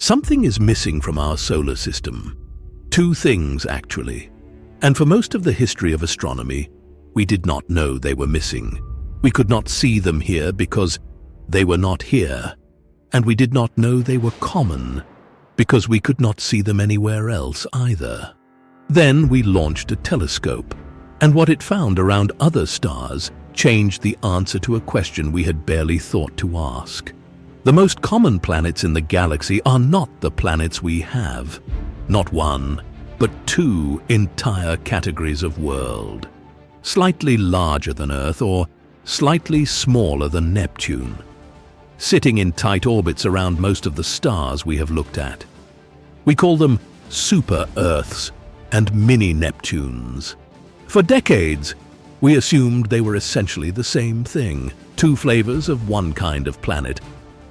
Something is missing from our solar system. Two things, actually. And for most of the history of astronomy, we did not know they were missing. We could not see them here because they were not here. And we did not know they were common because we could not see them anywhere else either. Then we launched a telescope, and what it found around other stars changed the answer to a question we had barely thought to ask. The most common planets in the galaxy are not the planets we have. Not one, but two entire categories of world. Slightly larger than Earth or slightly smaller than Neptune. Sitting in tight orbits around most of the stars we have looked at. We call them super-Earths and mini-Neptunes. For decades, we assumed they were essentially the same thing, two flavors of one kind of planet,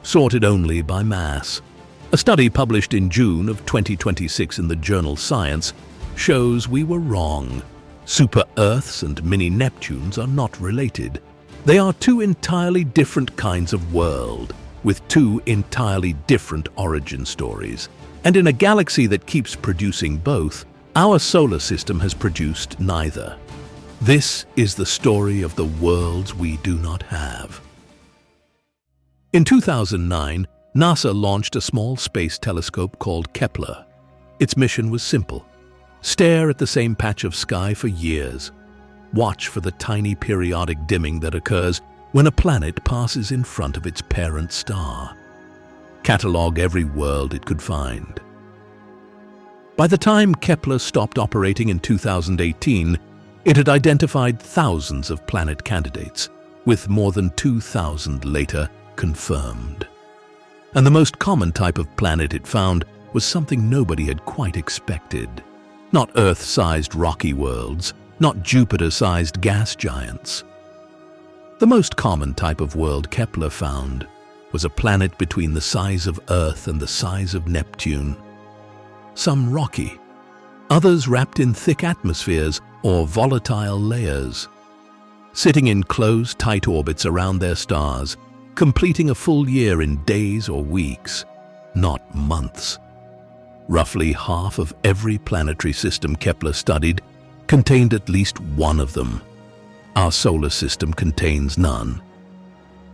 sorted only by mass. A study published in June of 2026 in the journal Science shows we were wrong. Super-Earths and mini-Neptunes are not related. They are two entirely different kinds of world, with two entirely different origin stories. And in a galaxy that keeps producing both, our solar system has produced neither. This is the story of the worlds we do not have. In 2009, NASA launched a small space telescope called Kepler. Its mission was simple. Stare at the same patch of sky for years. Watch for the tiny periodic dimming that occurs when a planet passes in front of its parent star. Catalogue every world it could find. By the time Kepler stopped operating in 2018, it had identified thousands of planet candidates, with more than 2,000 later confirmed. And the most common type of planet it found was something nobody had quite expected. Not Earth-sized rocky worlds, not Jupiter-sized gas giants. The most common type of world Kepler found was a planet between the size of Earth and the size of Neptune. Some rocky, others wrapped in thick atmospheres or volatile layers. Sitting in close, tight orbits around their stars, completing a full year in days or weeks, not months. Roughly half of every planetary system Kepler studied contained at least one of them. Our solar system contains none.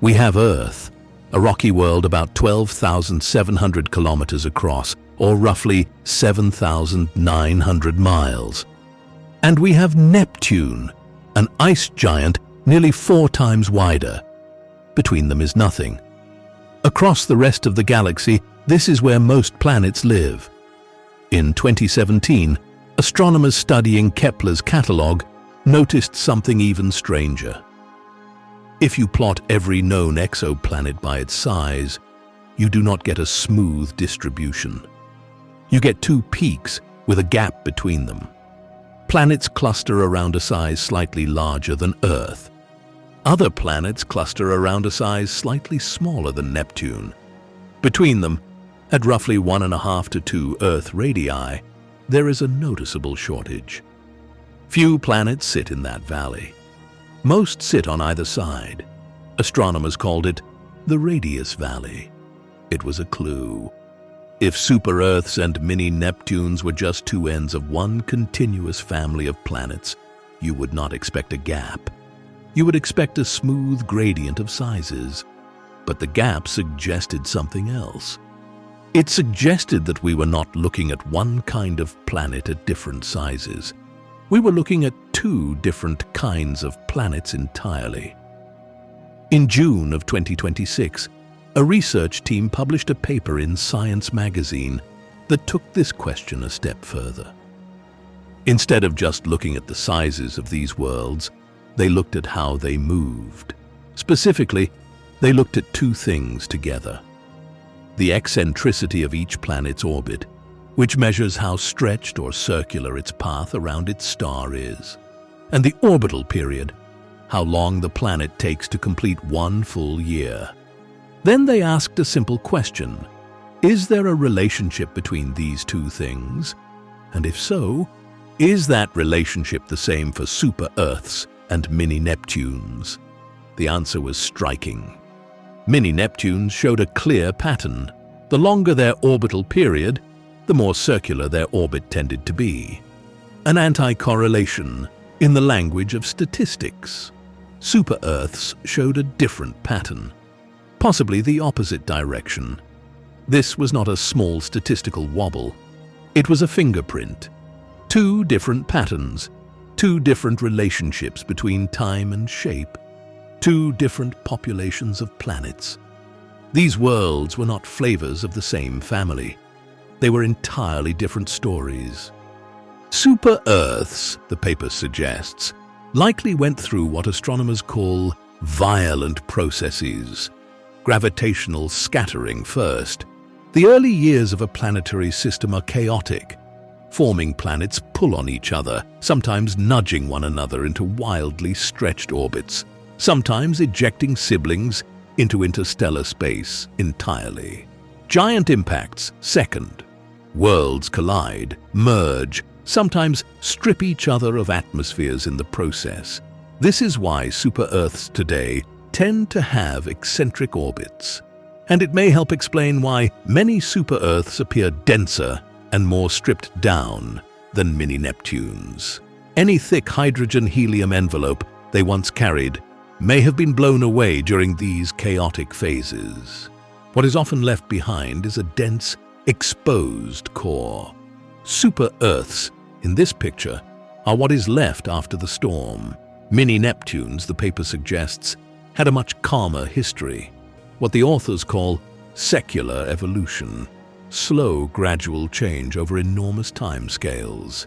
We have Earth, a rocky world about 12,700 kilometers across, or roughly 7,900 miles. And we have Neptune, an ice giant nearly 4 times wider. Between them is nothing. Across the rest of the galaxy, this is where most planets live. In 2017, astronomers studying Kepler's catalogue noticed something even stranger. If you plot every known exoplanet by its size, you do not get a smooth distribution. You get two peaks with a gap between them. Planets cluster around a size slightly larger than Earth. Other planets cluster around a size slightly smaller than Neptune. Between them, at roughly 1.5 to 2 Earth radii, there is a noticeable shortage. Few planets sit in that valley. Most sit on either side. Astronomers called it the Radius Valley. It was a clue. If super-Earths and mini-Neptunes were just two ends of one continuous family of planets, you would not expect a gap. You would expect a smooth gradient of sizes. But the gap suggested something else. It suggested that we were not looking at one kind of planet at different sizes. We were looking at two different kinds of planets entirely. In June of 2026, a research team published a paper in Science magazine that took this question a step further. Instead of just looking at the sizes of these worlds, they looked at how they moved. Specifically, they looked at two things together. The eccentricity of each planet's orbit, which measures how stretched or circular its path around its star is, and the orbital period, how long the planet takes to complete one full year. Then they asked a simple question: is there a relationship between these two things? And if so, is that relationship the same for super-Earths and mini-Neptunes? The answer was striking. Mini-Neptunes showed a clear pattern. The longer their orbital period, the more circular their orbit tended to be. An anti-correlation in the language of statistics. Super-Earths showed a different pattern, possibly the opposite direction. This was not a small statistical wobble. It was a fingerprint. Two different patterns, two different relationships between time and shape, two different populations of planets. These worlds were not flavors of the same family. They were entirely different stories. Super-Earths, the paper suggests, likely went through what astronomers call violent processes. Gravitational scattering first. The early years of a planetary system are chaotic. Forming planets pull on each other, sometimes nudging one another into wildly stretched orbits, sometimes ejecting siblings into interstellar space entirely. Giant impacts second. Worlds collide, merge, sometimes strip each other of atmospheres in the process. This is why super-Earths today tend to have eccentric orbits. And it may help explain why many super-Earths appear denser and more stripped down than mini-Neptunes. Any thick hydrogen-helium envelope they once carried may have been blown away during these chaotic phases. What is often left behind is a dense, exposed core. Super-Earths, in this picture, are what is left after the storm. Mini-Neptunes, the paper suggests, had a much calmer history. What the authors call secular evolution. Slow, gradual change over enormous timescales.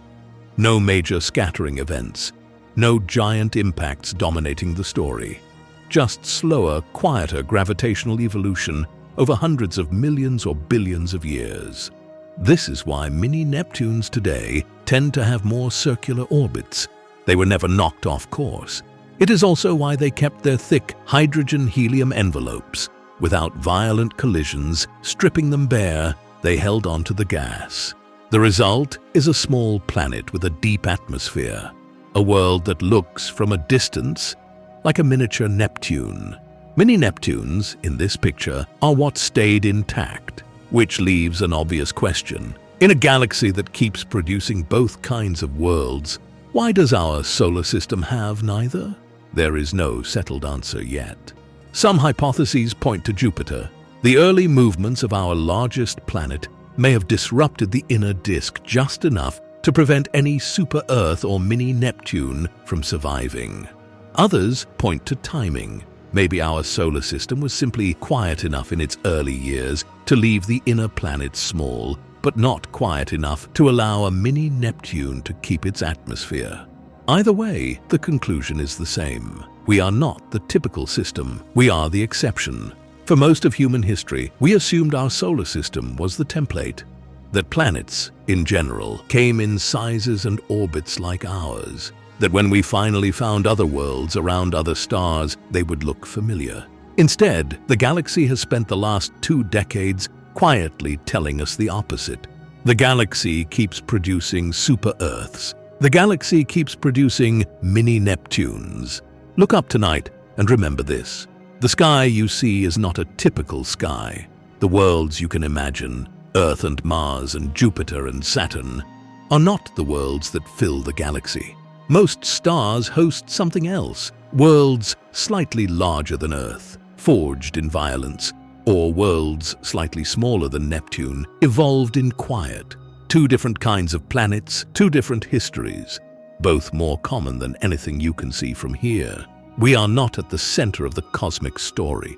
No major scattering events. No giant impacts dominating the story. Just slower, quieter gravitational evolution over hundreds of millions or billions of years. This is why mini-Neptunes today tend to have more circular orbits. They were never knocked off course. It is also why they kept their thick hydrogen-helium envelopes. Without violent collisions stripping them bare, they held on to the gas. The result is a small planet with a deep atmosphere. A world that looks from a distance like a miniature Neptune. Mini-Neptunes, in this picture, are what stayed intact, which leaves an obvious question. In a galaxy that keeps producing both kinds of worlds, why does our solar system have neither? There is no settled answer yet. Some hypotheses point to Jupiter. The early movements of our largest planet may have disrupted the inner disk just enough to prevent any super-Earth or mini-Neptune from surviving. Others point to timing. Maybe our solar system was simply quiet enough in its early years to leave the inner planets small, but not quiet enough to allow a mini-Neptune to keep its atmosphere. Either way, the conclusion is the same. We are not the typical system. We are the exception. For most of human history, we assumed our solar system was the template. That planets, in general, came in sizes and orbits like ours. That when we finally found other worlds around other stars, they would look familiar. Instead, the galaxy has spent the last 2 decades quietly telling us the opposite. The galaxy keeps producing super-Earths. The galaxy keeps producing mini-Neptunes. Look up tonight and remember this. The sky you see is not a typical sky. The worlds you can imagine, Earth and Mars and Jupiter and Saturn, are not the worlds that fill the galaxy. Most stars host something else, worlds slightly larger than Earth, forged in violence, or worlds slightly smaller than Neptune, evolved in quiet. 2 different kinds of planets, 2 different histories, both more common than anything you can see from here. We are not at the center of the cosmic story.